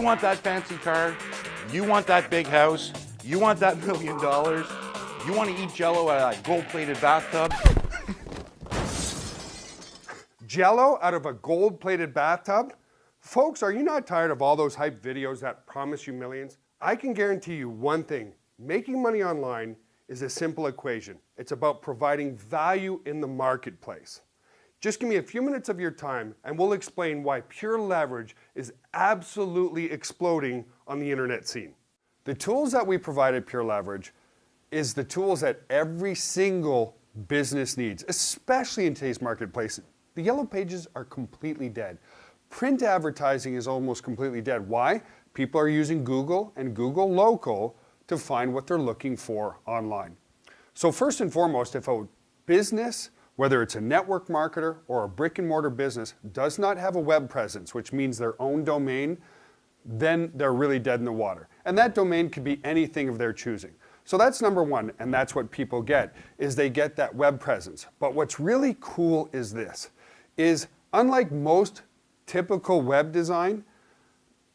want that fancy car? You want that big house? You want that $1 million? You want to eat Jell-O out of a gold-plated bathtub? Jell-O out of a gold-plated bathtub? Folks, are you not tired of all those hype videos that promise you millions? I can guarantee you one thing. Making money online is a simple equation. It's about providing value in the marketplace. Just give me a few minutes of your time and we'll explain why pure leverage is absolutely exploding on the internet scene. The tools that we provide at Pure Leverage is the tools that every single business needs, especially in today's marketplace. The yellow pages are completely dead. Print advertising is almost completely dead. Why? People are using Google and Google Local to find what they're looking for online. So first and foremost, if a business, whether it's a network marketer or a brick and mortar business, does not have a web presence, which means their own domain, then they're really dead in the water. And that domain could be anything of their choosing. So that's number one, and that's what people get, is they get that web presence. But what's really cool is this, is unlike most typical web design,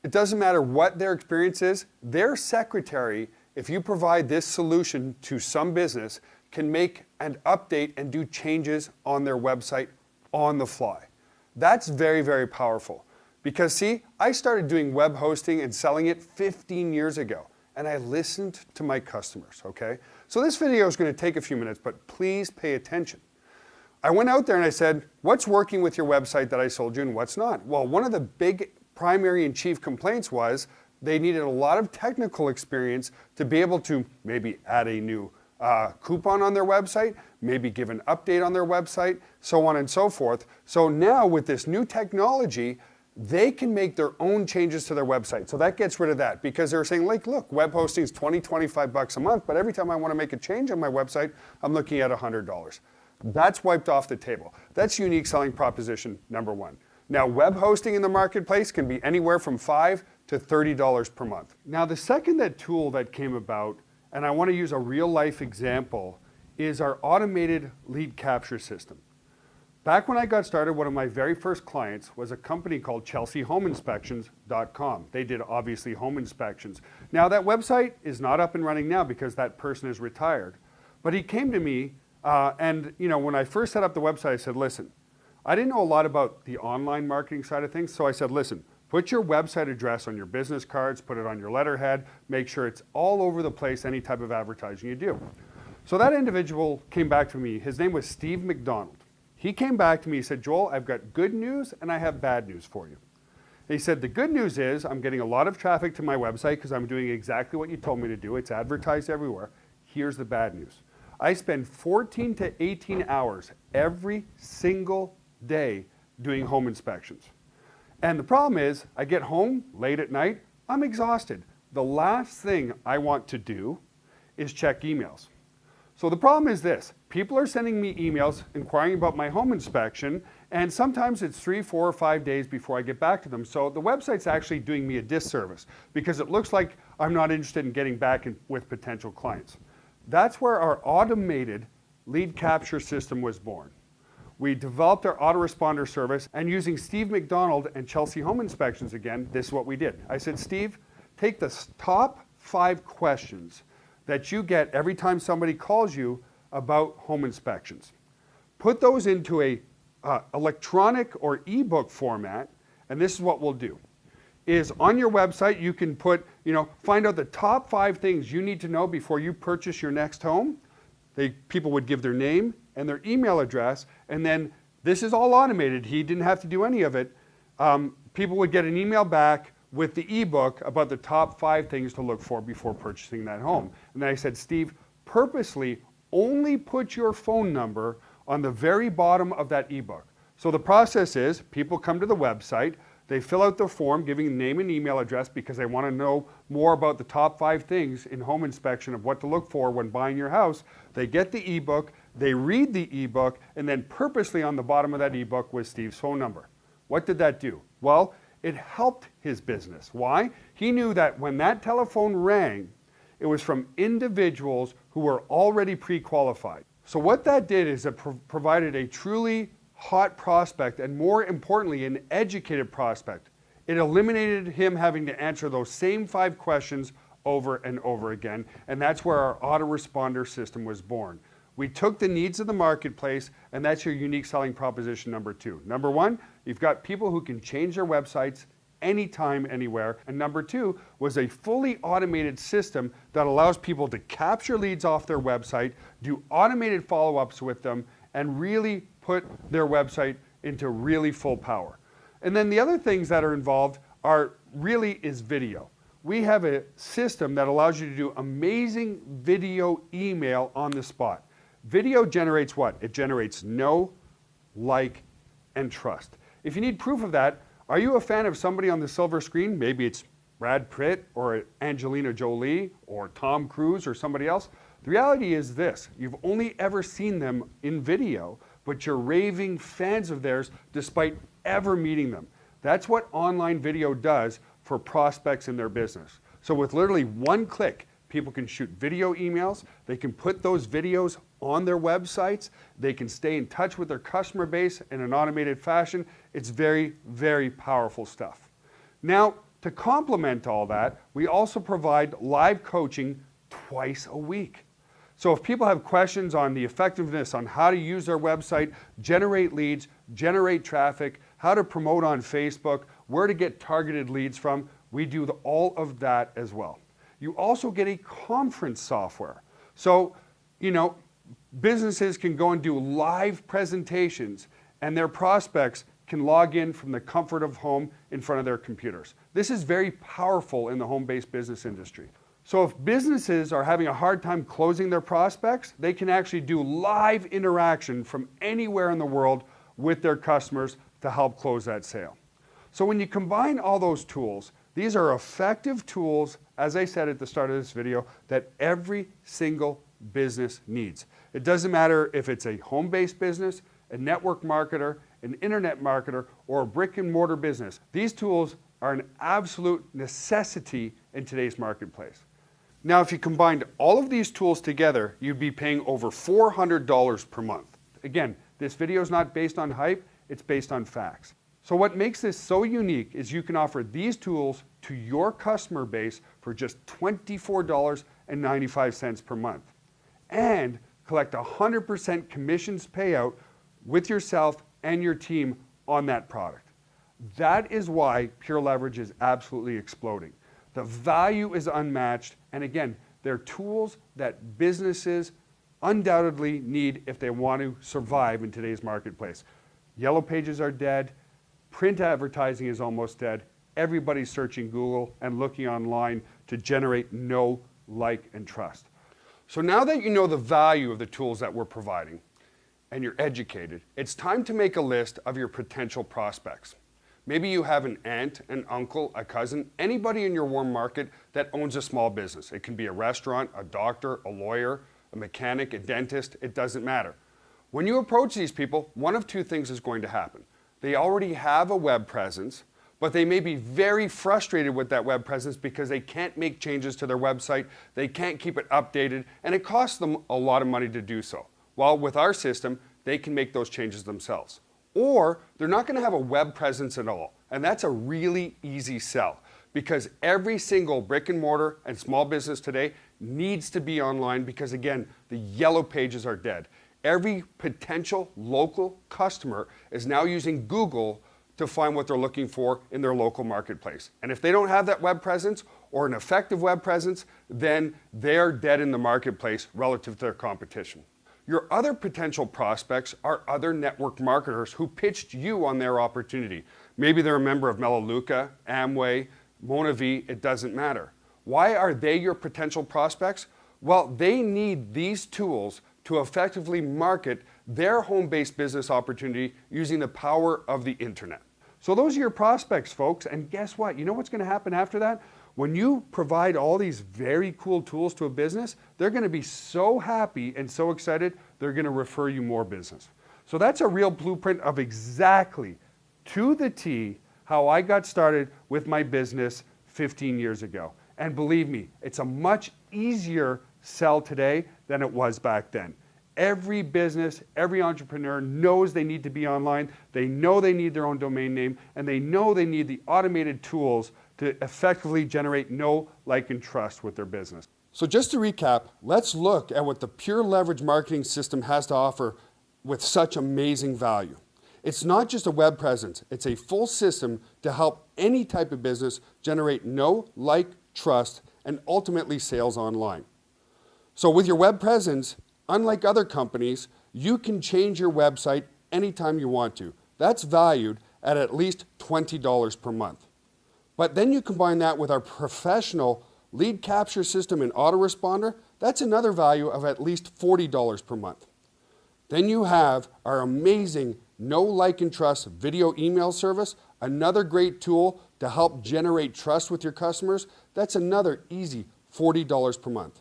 it doesn't matter what their experience is, their secretary, if you provide this solution to some business, can make and update and do changes on their website on the fly. That's very, very powerful. Because see, I started doing web hosting and selling it 15 years ago, and I listened to my customers, okay? So this video is going to take a few minutes, but please pay attention. I went out there and I said, what's working with your website that I sold you and what's not? Well, one of the big primary and chief complaints was they needed a lot of technical experience to be able to maybe add a new coupon on their website, maybe give an update on their website, so on and so forth. So now with this new technology, they can make their own changes to their website. So that gets rid of that because they're saying, like, look, web hosting is $20, $25 a month, but every time I want to make a change on my website, I'm looking at $100. That's wiped off the table. That's unique selling proposition number one. Now, web hosting in the marketplace can be anywhere from $5 to $30 per month. Now, the second tool that came about, and I want to use a real life example, is our automated lead capture system. Back when I got started, one of my very first clients was a company called ChelseaHomeInspections.com. They did obviously home inspections. Now that website is not up and running now because that person is retired. But he came to me and when I first set up the website, I said, listen, I didn't know a lot about the online marketing side of things. So I said, listen, put your website address on your business cards, put it on your letterhead, make sure it's all over the place, any type of advertising you do. So that individual came back to me. His name was Steve McDonald. He came back to me, he said, Joel, I've got good news and I have bad news for you. He said, the good news is I'm getting a lot of traffic to my website because I'm doing exactly what you told me to do. It's advertised everywhere. Here's the bad news. I spend 14 to 18 hours every single day doing home inspections. And the problem is, I get home late at night, I'm exhausted. The last thing I want to do is check emails. So the problem is this, people are sending me emails inquiring about my home inspection, and sometimes it's 3, 4, or 5 days before I get back to them. So the website's actually doing me a disservice because it looks like I'm not interested in getting back with potential clients. That's where our automated lead capture system was born. We developed our autoresponder service, and using Steve McDonald and Chelsea Home Inspections again, this is what we did. I said, Steve, take the top 5 questions that you get every time somebody calls you about home inspections. Put those into a electronic or ebook format, and this is what we'll do. Is on your website you can put, find out the top 5 things you need to know before you purchase your next home. People would give their name and their email address, and then this is all automated. He didn't have to do any of it. People would get an email back with the ebook about the top 5 things to look for before purchasing that home. And then I said, Steve, purposely only put your phone number on the very bottom of that ebook. So the process is, people come to the website, they fill out the form giving name and email address because they want to know more about the top 5 things in home inspection of what to look for when buying your house. They get the ebook, they read the ebook, and then purposely on the bottom of that ebook was Steve's phone number. What did that do? Well, it helped his business. Why? He knew that when that telephone rang, it was from individuals who were already pre-qualified. So what that did is it provided a truly hot prospect, and more importantly, an educated prospect. It eliminated him having to answer those same 5 questions over and over again, and that's where our autoresponder system was born. We took the needs of the marketplace, and that's your unique selling proposition number 2. Number 1, you've got people who can change their websites anytime, anywhere. And number 2 was a fully automated system that allows people to capture leads off their website, do automated follow-ups with them, and really put their website into really full power. And then the other things that are involved is video. We have a system that allows you to do amazing video email on the spot. Video generates what? It generates know, like, and trust. If you need proof of that, are you a fan of somebody on the silver screen? Maybe it's Brad Pitt or Angelina Jolie or Tom Cruise or somebody else. The reality is this: you've only ever seen them in video, but you're raving fans of theirs despite ever meeting them. That's what online video does for prospects in their business. So with literally 1 click, people can shoot video emails, they can put those videos on their websites, they can stay in touch with their customer base in an automated fashion. It's very, very powerful stuff. Now, to complement all that, we also provide live coaching twice a week. So if people have questions on the effectiveness on how to use their website, generate leads, generate traffic, how to promote on Facebook, where to get targeted leads from, we do all of that as well. You also get a conference software. So, businesses can go and do live presentations, and their prospects can log in from the comfort of home in front of their computers. This is very powerful in the home-based business industry. So if businesses are having a hard time closing their prospects, they can actually do live interaction from anywhere in the world with their customers to help close that sale. So when you combine all those tools, these are effective tools, as I said at the start of this video, that every single business needs. It doesn't matter if it's a home-based business, a network marketer, an internet marketer, or a brick and mortar business. These tools are an absolute necessity in today's marketplace. Now, if you combined all of these tools together, you'd be paying over $400 per month. Again, this video is not based on hype, it's based on facts. So what makes this so unique is you can offer these tools to your customer base for just $24.95 per month and collect 100% commissions payout with yourself and your team on that product. That is why Pure Leverage is absolutely exploding. The value is unmatched, and again, they're tools that businesses undoubtedly need if they want to survive in today's marketplace. Yellow pages are dead, print advertising is almost dead, everybody's searching Google and looking online to generate know, like, and trust. So now that you know the value of the tools that we're providing and you're educated, it's time to make a list of your potential prospects. Maybe you have an aunt, an uncle, a cousin, anybody in your warm market that owns a small business. It can be a restaurant, a doctor, a lawyer, a mechanic, a dentist, it doesn't matter. When you approach these people, one of 2 things is going to happen. They already have a web presence, but they may be very frustrated with that web presence because they can't make changes to their website, they can't keep it updated, and it costs them a lot of money to do so. While with our system, they can make those changes themselves. Or they're not going to have a web presence at all, and that's a really easy sell because every single brick and mortar and small business today needs to be online because, again, the yellow pages are dead. Every potential local customer is now using Google to find what they're looking for in their local marketplace. And if they don't have that web presence or an effective web presence, then they're dead in the marketplace relative to their competition. Your other potential prospects are other network marketers who pitched you on their opportunity. Maybe they're a member of Melaleuca, Amway, Monavi, it doesn't matter. Why are they your potential prospects? Well, they need these tools to effectively market their home-based business opportunity using the power of the internet. So those are your prospects, folks, and guess what? You know what's going to happen after that? When you provide all these very cool tools to a business, they're going to be so happy and so excited, they're going to refer you more business. So that's a real blueprint of exactly, to the T, how I got started with my business 15 years ago. And believe me, it's a much easier sell today than it was back then. Every business, every entrepreneur knows they need to be online, they know they need their own domain name, and they know they need the automated tools to effectively generate know, like, and trust with their business. So just to recap, let's look at what the Pure Leverage marketing system has to offer with such amazing value. It's not just a web presence, it's a full system to help any type of business generate know, like, trust, and ultimately sales online. So with your web presence, unlike other companies, you can change your website anytime you want to. That's valued at least $20 per month. But then you combine that with our professional lead capture system and autoresponder, that's another value of at least $40 per month. Then you have our amazing Know, Like, and Trust video email service, another great tool to help generate trust with your customers. That's another easy $40 per month.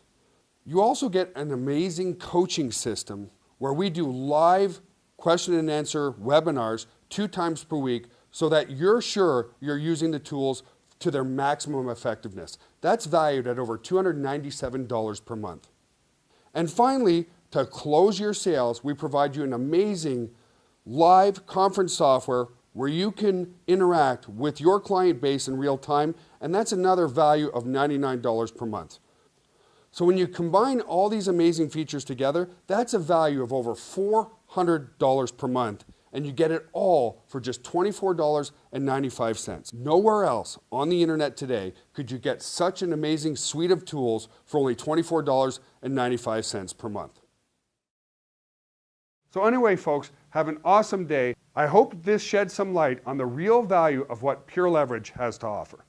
You also get an amazing coaching system where we do live question and answer webinars 2 times per week so that you're sure you're using the tools to their maximum effectiveness. That's valued at over $297 per month. And finally, to close your sales, we provide you an amazing live conference software where you can interact with your client base in real time, and that's another value of $99 per month. So when you combine all these amazing features together, that's a value of over $400 per month, and you get it all for just $24.95. Nowhere else on the internet today could you get such an amazing suite of tools for only $24.95 per month. So anyway, folks, have an awesome day. I hope this sheds some light on the real value of what Pure Leverage has to offer.